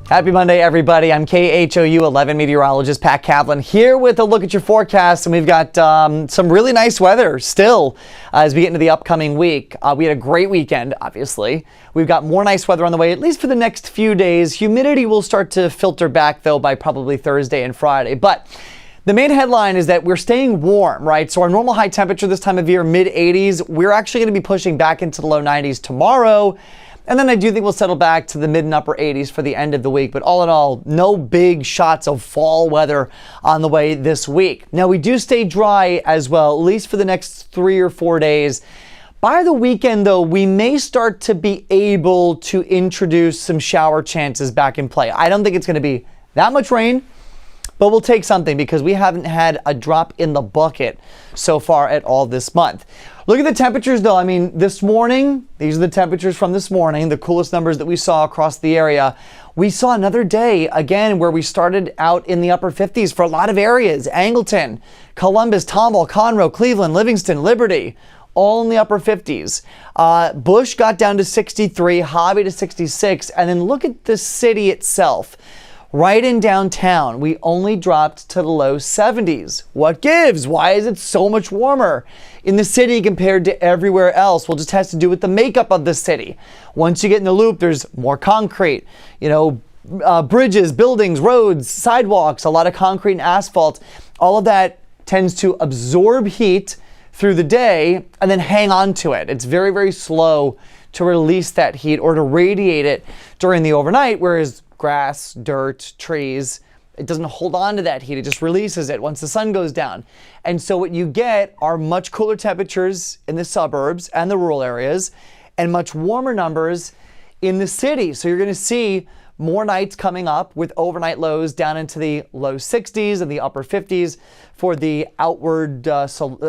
Happy Monday, everybody. I'm KHOU 11 meteorologist Pat Cavlin here with a look at your forecast, and we've got some really nice weather still as we get into the upcoming week. We had a great weekend, obviously. We've got more nice weather on the way, at least for the next few days. Humidity will start to filter back, though, by probably Thursday and Friday. But the main headline is that we're staying warm, right? So our normal high temperature this time of year, mid-80s, we're actually going to be pushing back into the low 90s tomorrow. And then I do think we'll settle back to the mid and upper 80s for the end of the week. But all in all, no big shots of fall weather on the way this week. Now, we do stay dry as well, at least for the next 3 or 4 days. By the weekend, though, we may start to be able to introduce some shower chances back in play. I don't think it's going to be that much rain, but we'll take something because we haven't had a drop in the bucket so far at all this month. Look at the temperatures, though. I mean, this morning, these are the temperatures from this morning, the coolest numbers that we saw across the area. We saw another day, again, where we started out in the upper 50s for a lot of areas. Angleton, Columbus, Tomball, Conroe, Cleveland, Livingston, Liberty, all in the upper 50s. Bush got down to 63, Hobby to 66, and then look at the city itself. Right in downtown, we only dropped to the low 70s. What gives? Why is it so much warmer in the city compared to everywhere else? Well, it just has to do with the makeup of the city. Once you get in the loop, there's more concrete, bridges, buildings, roads, sidewalks, a lot of concrete and asphalt. All of that tends to absorb heat through the day and then hang on to it. It's very, very slow to release that heat or to radiate it during the overnight, whereas grass, dirt, trees, it doesn't hold on to that heat. It just releases it once the sun goes down. And so what you get are much cooler temperatures in the suburbs and the rural areas and much warmer numbers in the city. So you're going to see more nights coming up with overnight lows down into the low 60s and the upper 50s for the outward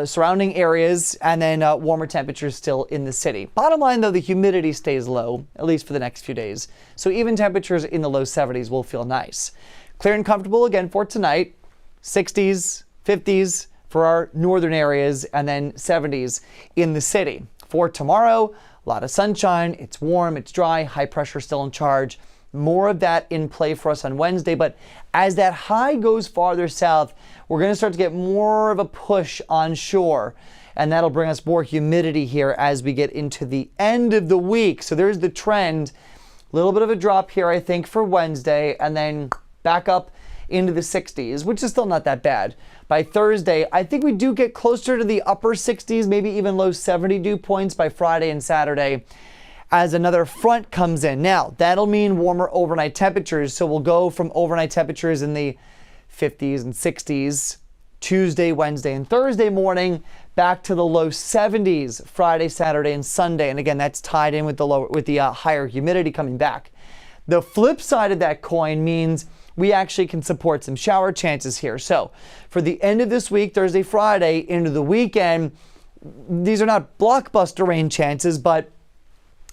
surrounding areas, and then warmer temperatures still in the city. Bottom line, though, the humidity stays low, at least for the next few days. So even temperatures in the low 70s will feel nice. Clear and comfortable again for tonight, 60s, 50s for our northern areas, and then 70s in the city. For tomorrow, a lot of sunshine, it's warm, it's dry, high pressure still in charge. More of that in play for us on Wednesday, but as that high goes farther south, we're going to start to get more of a push onshore, and that'll bring us more humidity here as we get into the end of the week. So there's the trend. A little bit of a drop here, I think, for Wednesday, and then back up into the 60s, which is still not that bad. By Thursday, I think we do get closer to the upper 60s, maybe even low 70 dew points by Friday and Saturday as another front comes in. Now, that'll mean warmer overnight temperatures, so we'll go from overnight temperatures in the 50s and 60s Tuesday, Wednesday, and Thursday morning, back to the low 70s Friday, Saturday, and Sunday. And again, that's tied in with the higher humidity coming back. The flip side of that coin means we actually can support some shower chances here. So for the end of this week, Thursday, Friday, into the weekend, these are not blockbuster rain chances, but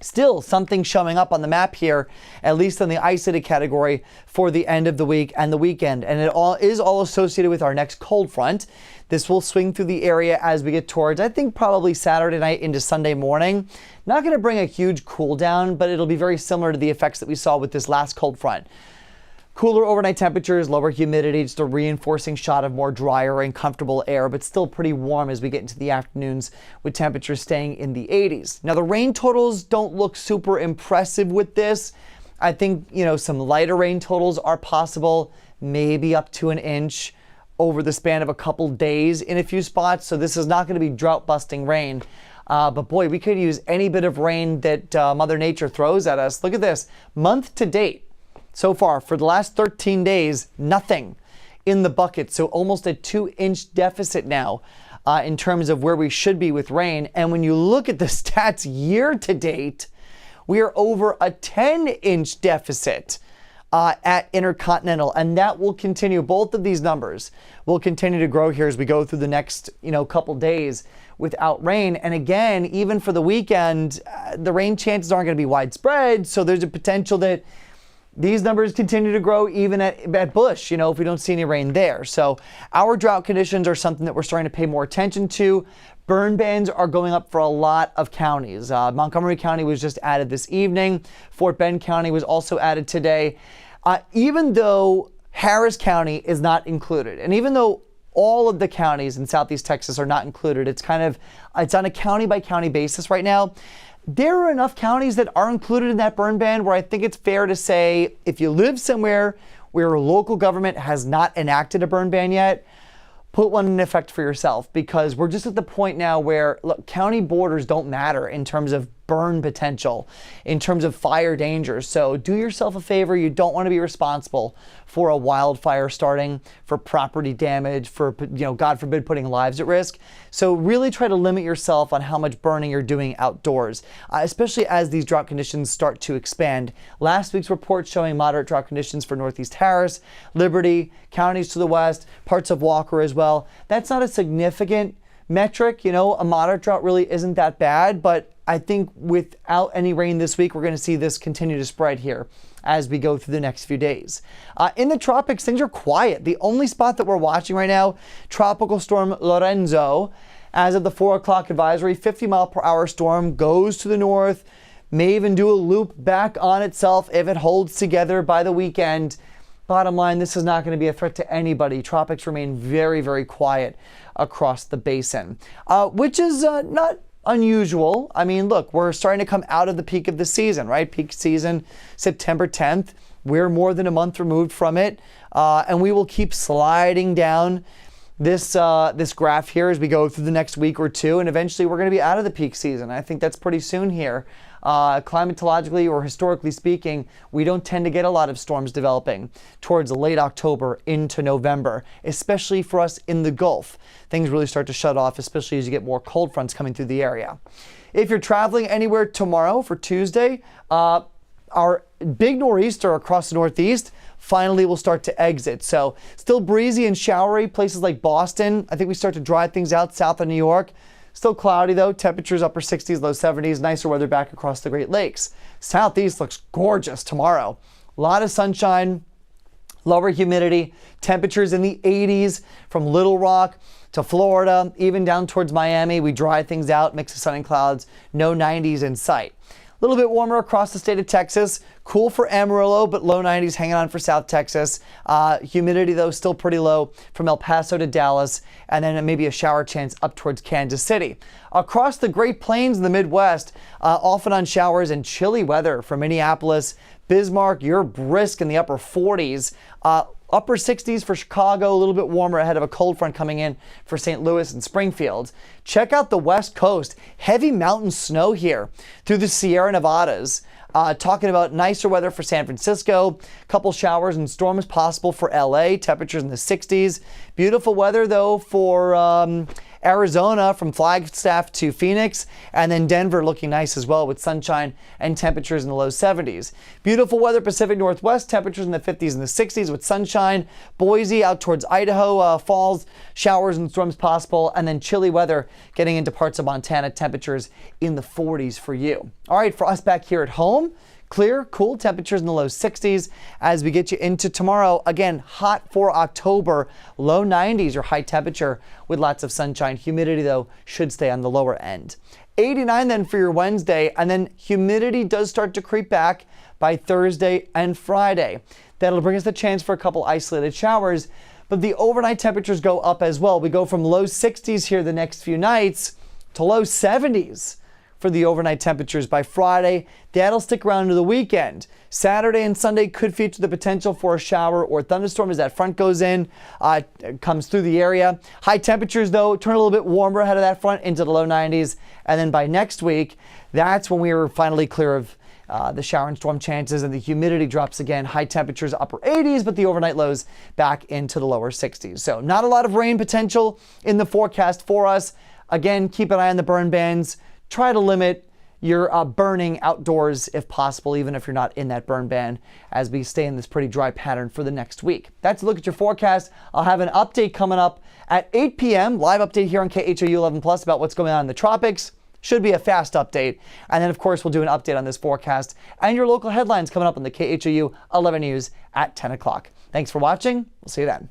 still something showing up on the map here, at least in the isolated category for the end of the week and the weekend. And it is all associated with our next cold front. This will swing through the area as we get towards, I think, probably Saturday night into Sunday morning. Not going to bring a huge cool down, but it'll be very similar to the effects that we saw with this last cold front. Cooler overnight temperatures, lower humidity, just a reinforcing shot of more drier and comfortable air, but still pretty warm as we get into the afternoons with temperatures staying in the 80s. Now, the rain totals don't look super impressive with this. I think, some lighter rain totals are possible, maybe up to an inch over the span of a couple days in a few spots. So this is not going to be drought-busting rain. But boy, we could use any bit of rain that Mother Nature throws at us. Look at this. Month to date, so far, for the last 13 days, nothing in the bucket. So almost a 2-inch deficit now in terms of where we should be with rain. And when you look at the stats year to date, we are over a 10-inch deficit at Intercontinental. And that will continue. Both of these numbers will continue to grow here as we go through the next couple days without rain. And again, even for the weekend, the rain chances aren't going to be widespread. So there's a potential that these numbers continue to grow even at Bush, if we don't see any rain there. So our drought conditions are something that we're starting to pay more attention to. Burn bans are going up for a lot of counties. Montgomery County was just added this evening. Fort Bend County was also added today. Even though Harris County is not included, and even though all of the counties in Southeast Texas are not included, it's on a county by county basis right now. There are enough counties that are included in that burn ban where I think it's fair to say if you live somewhere where a local government has not enacted a burn ban yet, put one in effect for yourself, because we're just at the point now where, look, county borders don't matter in terms of burn potential, in terms of fire danger. So do yourself a favor. You don't want to be responsible for a wildfire starting, for property damage, for, God forbid, putting lives at risk. So really try to limit yourself on how much burning you're doing outdoors, especially as these drought conditions start to expand. Last week's report showing moderate drought conditions for Northeast Harris, Liberty, counties to the west, parts of Walker as well. That's not a significant metric. A moderate drought really isn't that bad, but I think without any rain this week, we're going to see this continue to spread here as we go through the next few days. In the tropics, things are quiet. The only spot that we're watching right now, Tropical Storm Lorenzo, as of the 4 o'clock advisory, 50-mile-per-hour storm goes to the north, may even do a loop back on itself if it holds together by the weekend. Bottom line, this is not going to be a threat to anybody. Tropics remain very, very quiet across the basin, which is not unusual. I mean, look, we're starting to come out of the peak of the season, right? Peak season, September 10th. We're more than a month removed from it, and we will keep sliding down this graph here as we go through the next week or two, and eventually we're going to be out of the peak season. I think that's pretty soon here. Climatologically or historically speaking, we don't tend to get a lot of storms developing towards late October into November, especially for us in the Gulf. Things really start to shut off, especially as you get more cold fronts coming through the area. If you're traveling anywhere tomorrow for Tuesday, our big nor'easter across the Northeast finally will start to exit. So still breezy and showery, places like Boston. I think we start to dry things out south of New York. Still cloudy though, temperatures upper 60s, low 70s, nicer weather back across the Great Lakes. Southeast looks gorgeous tomorrow. A lot of sunshine, lower humidity, temperatures in the 80s from Little Rock to Florida, even down towards Miami. We dry things out, mix of sun and clouds, no 90s in sight. A little bit warmer across the state of Texas. Cool for Amarillo, but low 90s hanging on for South Texas. Humidity, though, still pretty low from El Paso to Dallas, and then maybe a shower chance up towards Kansas City. Across the Great Plains in the Midwest, often on showers and chilly weather from Minneapolis, Bismarck, you're brisk in the upper 40s. Upper 60s for Chicago, a little bit warmer ahead of a cold front coming in for St. Louis and Springfield. Check out the West Coast. Heavy mountain snow here through the Sierra Nevadas. Talking about nicer weather for San Francisco. Couple showers and storms possible for LA. Temperatures in the 60s. Beautiful weather, though, for Arizona from Flagstaff to Phoenix, and then Denver looking nice as well with sunshine and temperatures in the low 70s. Beautiful weather Pacific Northwest, temperatures in the 50s and the 60s with sunshine. Boise out towards Idaho, Falls, showers and storms possible, and then chilly weather getting into parts of Montana, temperatures in the 40s for you. All right, for us back here at home, clear, cool temperatures in the low 60s as we get you into tomorrow. Again, hot for October, low 90s, your high temperature with lots of sunshine. Humidity, though, should stay on the lower end. 89 then for your Wednesday, and then humidity does start to creep back by Thursday and Friday. That'll bring us the chance for a couple isolated showers, but the overnight temperatures go up as well. We go from low 60s here the next few nights to low 70s. For the overnight temperatures by Friday. That'll stick around to the weekend. Saturday and Sunday could feature the potential for a shower or thunderstorm as that front goes in, comes through the area. High temperatures, though, turn a little bit warmer ahead of that front into the low 90s. And then by next week, that's when we are finally clear of the shower and storm chances, and the humidity drops again. High temperatures upper 80s, but the overnight lows back into the lower 60s. So not a lot of rain potential in the forecast for us. Again, keep an eye on the burn bands. Try to limit your burning outdoors if possible, even if you're not in that burn ban, as we stay in this pretty dry pattern for the next week. That's a look at your forecast. I'll have an update coming up at 8 p.m. Live update here on KHOU 11 Plus about what's going on in the tropics. Should be a fast update. And then, of course, we'll do an update on this forecast and your local headlines coming up on the KHOU 11 News at 10 o'clock. Thanks for watching. We'll see you then.